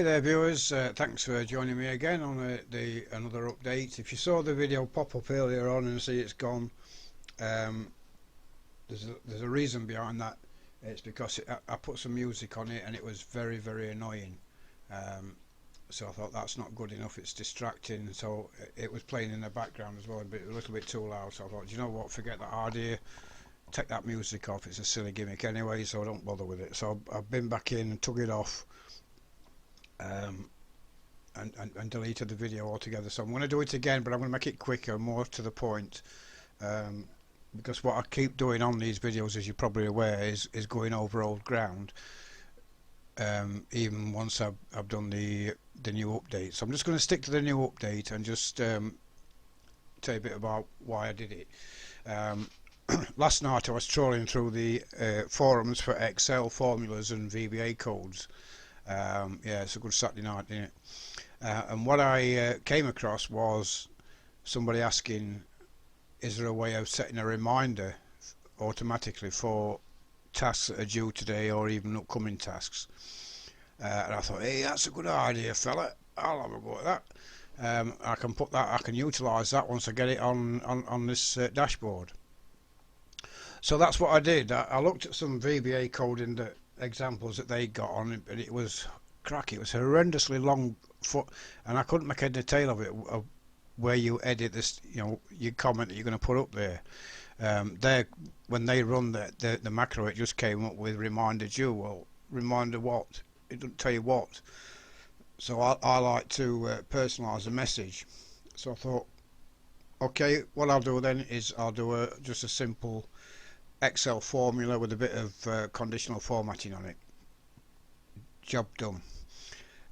Hey there viewers, thanks for joining me again on another update. If you saw the video pop up earlier on and see it's gone, um, there's a reason behind that. It's because I put some music on it and it was very annoying. Um, so I thought that's not good enough, it's distracting, so it was playing in the background as well, but a little bit too loud. So I thought, you know what, forget that idea, take that music off, it's a silly gimmick anyway, so I don't bother with it. So I've been back in and took it off. Um, and deleted the video altogether. So I'm going to do it again, but I'm going to make it quicker, more to the point, um, because what I keep doing on these videos, as you're probably aware, is going over old ground, even once I've done the new update. So I'm just going to stick to the new update and just tell you a bit about why I did it. Last night I was trawling through the forums for Excel formulas and VBA codes. Yeah, it's a good Saturday night, isn't it? And what I came across was somebody asking, is there a way of setting a reminder automatically for tasks that are due today or even upcoming tasks? And I thought, hey, that's a good idea, fella. I'll have a go at that. I can put that, I can utilise that once I get it on this dashboard. So that's what I did. I looked at some VBA coding examples that they got on, and it was cracky. It was horrendously long foot, and I couldn't make head or tail of it. Of where you edit this, your comment that you're going to put up there. There, when they run the macro, it just came up with reminder due. Well, reminder what? It doesn't tell you what. So I like to personalise the message. So I thought, okay, what I'll do then is I'll do just a simple Excel formula with a bit of conditional formatting on it. Job done.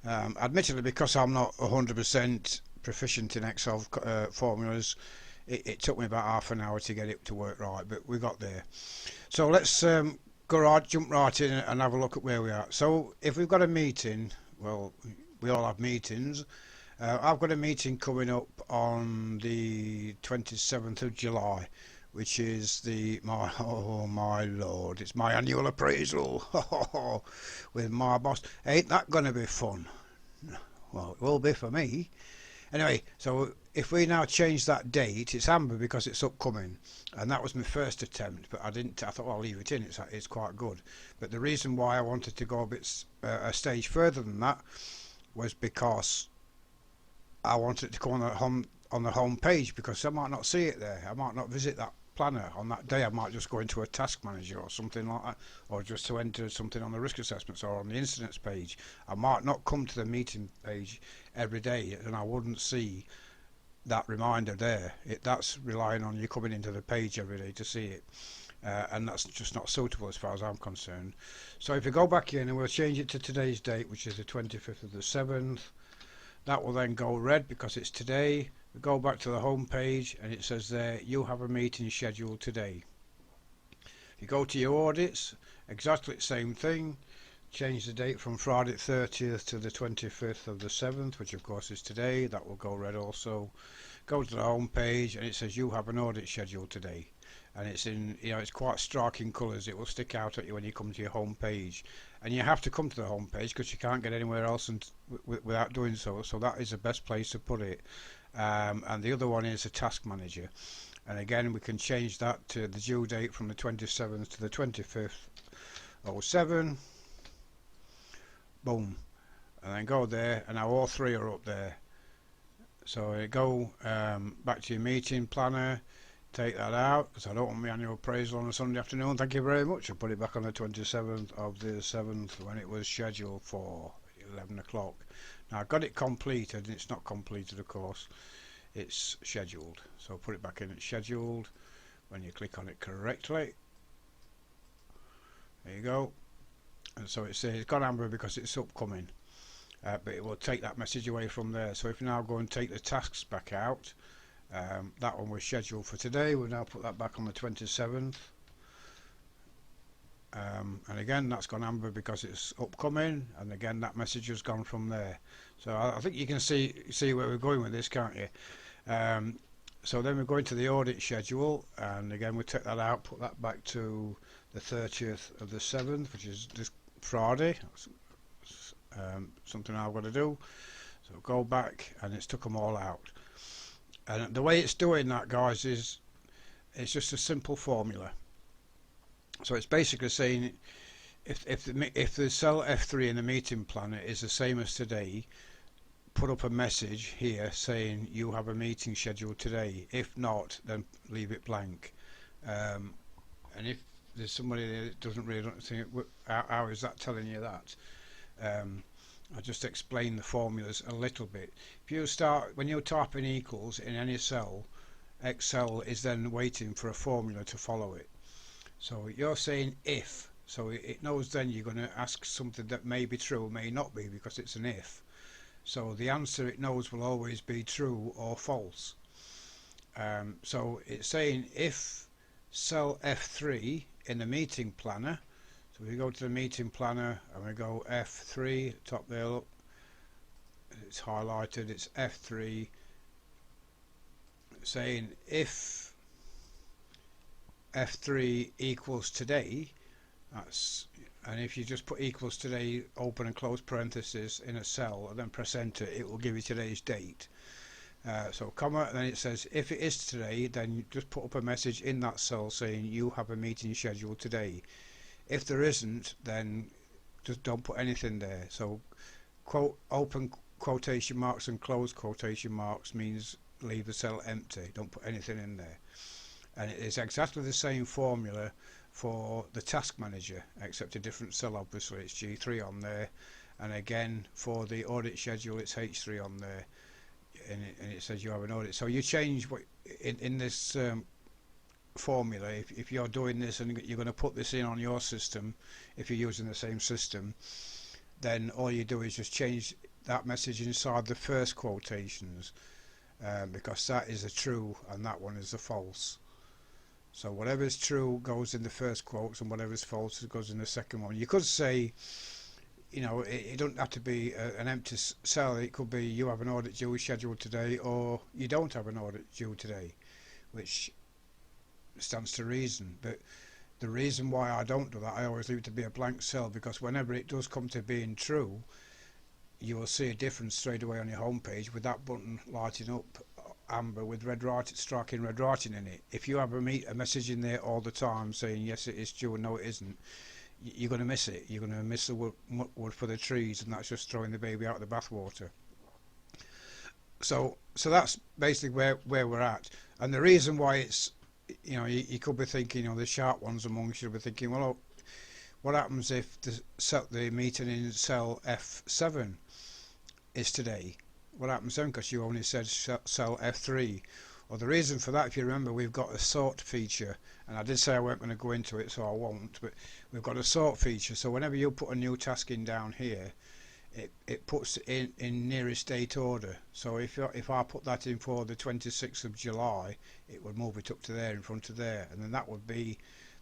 Admittedly, because I'm not 100% proficient in Excel formulas, it took me about half an hour to get it to work right, but we got there. So let's jump right in and have a look at where we are. So if we've got a meeting, well, we all have meetings. I've got a meeting coming up on the 27th of July, which is oh my lord, it's my annual appraisal with my boss. Ain't that gonna be fun? Well, it will be for me. Anyway, so if we now change that date, it's amber because it's upcoming, and that was my first attempt, but I thought, well, I'll leave it in, it's quite good. But the reason why I wanted to go a stage further than that was because I wanted it to come on the home page, because I might not see it there. I might not visit that planner on that day. I might just go into a task manager or something like that, or just to enter something on the risk assessments or on the incidents page. I might not come to the meeting page every day, and I wouldn't see that reminder there. That's relying on you coming into the page every day to see it, and that's just not suitable as far as I'm concerned. So if you go back in and we'll change it to today's date, which is the 25th of the 7th, that will then go red because it's today. We go back to the home page and it says there, you have a meeting scheduled today. If you go to your audits, exactly the same thing. Change the date from Friday 30th to the 25th of the 7th, which of course is today. That will go red also. Go to the home page and it says you have an audit scheduled today. And it's in, it's quite striking colours. It will stick out at you when you come to your home page, and you have to come to the home page because you can't get anywhere else without doing so. So that is the best place to put it. And the other one is a task manager, and again we can change that to the due date from the 27th to the 25th 07. Boom, and then go there, and now all three are up there. So you go back to your meeting planner, take that out because I don't want my annual appraisal on a Sunday afternoon. Thank you very much. I put it back on the 27th of the 7th when it was scheduled for 11 o'clock. Now I got it completed, and it's not completed of course, it's scheduled. So put it back in, it's scheduled. When you click on it correctly, there you go, and so it says it's got amber because it's upcoming, but it will take that message away from there. So if you now go and take the tasks back out, that one was scheduled for today, we'll now put that back on the 27th. And again that's gone amber because it's upcoming, and again that message has gone from there. So I think you can see where we're going with this, can't you? So then we're going to the audit schedule, and again we take that out, put that back to the 30th of the 7th, which is this Friday. something I've got to do. So go back, and it's took them all out. And the way it's doing that, guys, is it's just a simple formula. So it's basically saying if the cell F3 in the meeting planner is the same as today, put up a message here saying you have a meeting scheduled today. If not, then leave it blank. And if there's somebody there that doesn't really think, how is that telling you that? I'll just explain the formulas a little bit. If you start, when you're typing equals in any cell, Excel is then waiting for a formula to follow it. So you're saying if, so it knows then you're going to ask something that may be true, may not be, because it's an if. So the answer it knows will always be true or false. So it's saying if cell F3 in the meeting planner, so we go to the meeting planner and we go F3, top there, look, it's highlighted, it's F3, saying if F3 equals today, and if you just put equals today, open and close parentheses in a cell, and then press enter, it will give you today's date. So comma, and then it says if it is today, then you just put up a message in that cell saying you have a meeting scheduled today. If there isn't, then just don't put anything there. So quote, open quotation marks and close quotation marks means leave the cell empty, don't put anything in there. And it is exactly the same formula for the task manager, except a different cell. Obviously it's G3 on there, and again for the audit schedule it's H3 on there, and it says you have an audit. So you change what in this formula. If you're doing this and you're going to put this in on your system, if you're using the same system, then all you do is just change that message inside the first quotations, because that is a true and that one is a false. So whatever's true goes in the first quotes, and whatever's false goes in the second one. You could say, you know, it doesn't have to be an empty cell. It could be you have an audit due scheduled today, or you don't have an audit due today, which stands to reason. But the reason why I don't do that, I always leave it to be a blank cell, because whenever it does come to being true, you will see a difference straight away on your home page with that button lighting up amber with red writing, striking red writing in it. If you have a message in there all the time saying yes it is due and no it isn't, you're going to miss it. You're going to miss the wood for the trees, and that's just throwing the baby out of the bathwater. So that's basically where we're at. And the reason why it's, you know, you could be thinking, you know, the sharp ones amongst you will be thinking, well, what happens if the meeting in cell F7 is today? What happens then, because you only said cell F3? Well, the reason for that, if you remember, we've got a sort feature, and I did say I weren't going to go into it, so I won't, but we've got a sort feature. So whenever you put a new task in down here, it puts it in nearest date order. So if I put that in for the 26th of July, it would move it up to there, in front of there, and then that would be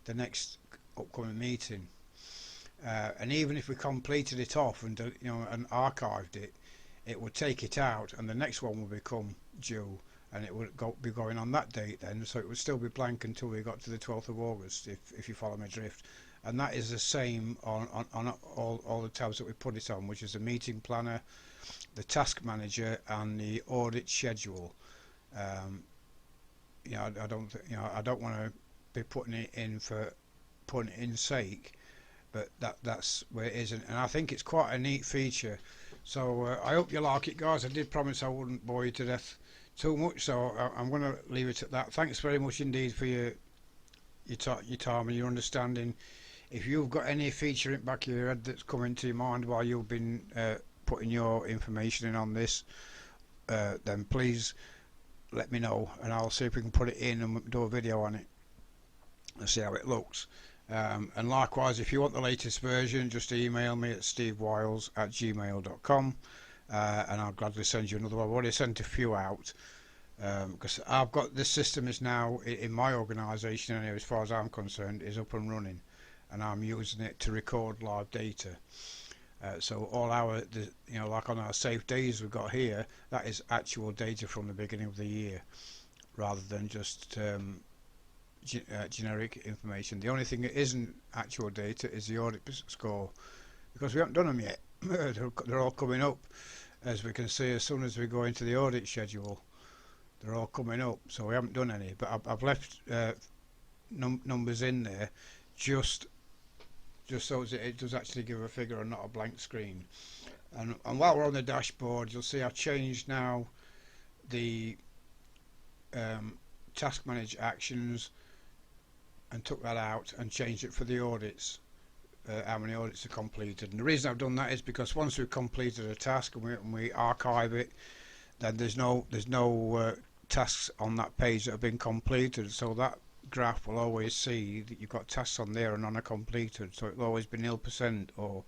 the next upcoming meeting. And even if we completed it off and and archived it, it would take it out, and the next one will become due, and it would be going on that date then. So it would still be blank until we got to the 12th of August, if you follow my drift. And that is the same on all the tabs that we put it on, which is the meeting planner, the task manager, and the audit schedule. I don't want to be putting it in for putting it in sake, but that's where it is, and I think it's quite a neat feature. So I hope you like it, guys. I did promise I wouldn't bore you to death too much, so I'm going to leave it at that. Thanks very much indeed for your time and your understanding. If you've got any feature in the back of your head that's coming to your mind while you've been putting your information in on this, then please let me know, and I'll see if we can put it in and do a video on it and see how it looks. And likewise, if you want the latest version, just email me at stevewiles@gmail.com, and I'll gladly send you another one. I've already sent a few out, because I've got this system is now in my organisation, anyway, as far as I'm concerned, is up and running, and I'm using it to record live data. So all our, like on our safe days we've got here, that is actual data from the beginning of the year, rather than just generic information. The only thing that isn't actual data is the audit score, because we haven't done them yet. they're all coming up, as we can see. As soon as we go into the audit schedule, they're all coming up. So we haven't done any, but I've left numbers in there just so that it does actually give a figure and not a blank screen. And while we're on the dashboard, you'll see I've changed now the task manage actions and took that out and changed it for the audits, how many audits are completed. And the reason I've done that is because once we've completed a task and we archive it, then there's no tasks on that page that have been completed, so that graph will always see that you've got tasks on there and none are completed, so it'll always be 0%, or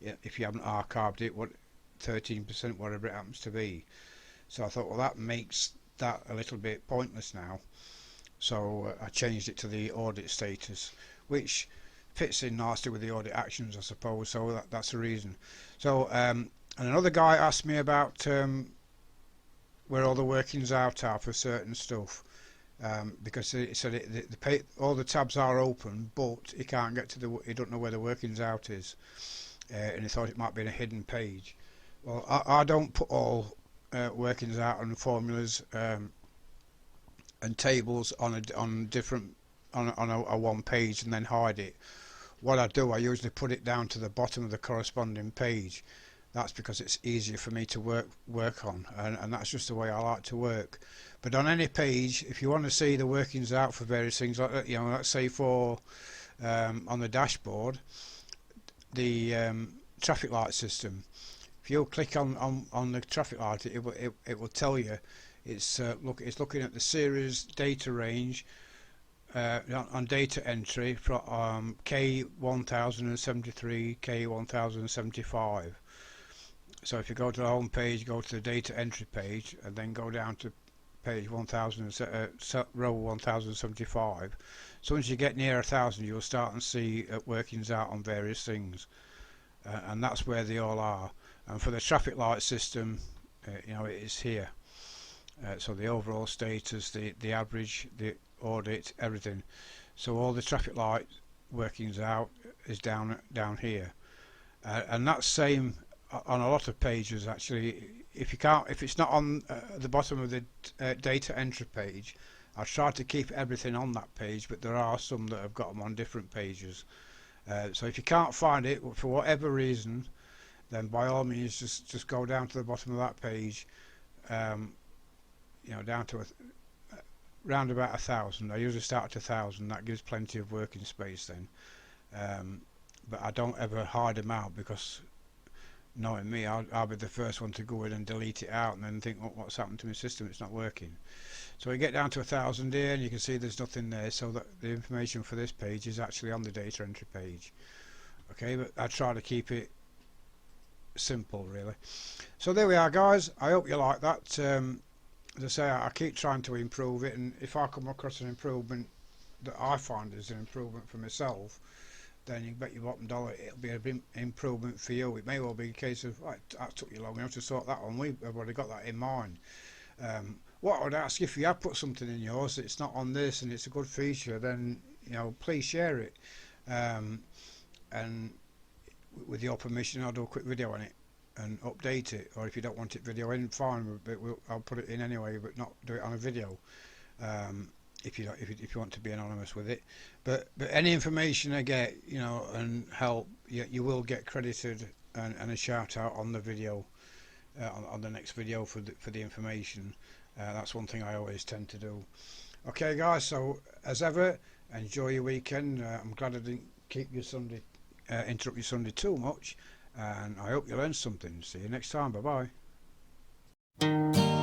if you haven't archived it, 13%, whatever it happens to be. So I thought, well, that makes that a little bit pointless now, so I changed it to the audit status, which fits in nicely with the audit actions, I suppose. So that's the reason. So and another guy asked me about where all the workings out are for certain stuff, because he said all the tabs are open, but he can't get to he don't know where the workings out is, and he thought it might be in a hidden page. Well, I don't put all workings out and formulas and tables on a one page and then hide it. What I do, I usually put it down to the bottom of the corresponding page. That's because it's easier for me to work on, and that's just the way I like to work. But on any page, if you want to see the workings out for various things, like, let's say for on the dashboard, the traffic light system, if you click on the traffic light, it will tell you it's looking at the series data range on data entry from K1073 K1075. So if you go to the home page, go to the data entry page, and then go down to page 1000, row 1075. So once you get near 1000, you'll start and see workings out on various things, and that's where they all are. And for the traffic light system, it is here. So the overall status, the average, the audit, everything. So all the traffic light workings out is down here, and that's same on a lot of pages actually. If it's not on the bottom of the data entry page, I try to keep everything on that page, but there are some that have got them on different pages. So if you can't find it for whatever reason, then by all means just go down to the bottom of that page, down to round about 1000. I usually start at 1000. That gives plenty of working space then. But I don't ever hide them out, because knowing me, I'll be the first one to go in and delete it out and then think, oh, what's happened to my system, it's not working. So we get down to 1000 here, and you can see there's nothing there, so that the information for this page is actually on the data entry page. Okay, but I try to keep it simple, really. So there we are, guys. I hope you like that. As I say, I keep trying to improve it, and if I come across an improvement that I find is an improvement for myself, then you bet your bottom dollar it'll be an improvement for you. It may well be a case of, right, that took you long enough to sort that one. We've already got that in mind. What I would ask, if you have put something in yours that's not on this and it's a good feature, then please share it. And with your permission, I'll do a quick video on it and update it. Or if you don't want it video in, fine, but I'll put it in anyway, but not do it on a video. If you want to be anonymous with it, but any information I get, and help, you will get credited and a shout out on the video, on the next video for the information. That's one thing I always tend to do. Okay, guys. So as ever, enjoy your weekend. I'm glad I didn't keep your Sunday, interrupt your Sunday too much, and I hope you learned something. See you next time. Bye bye.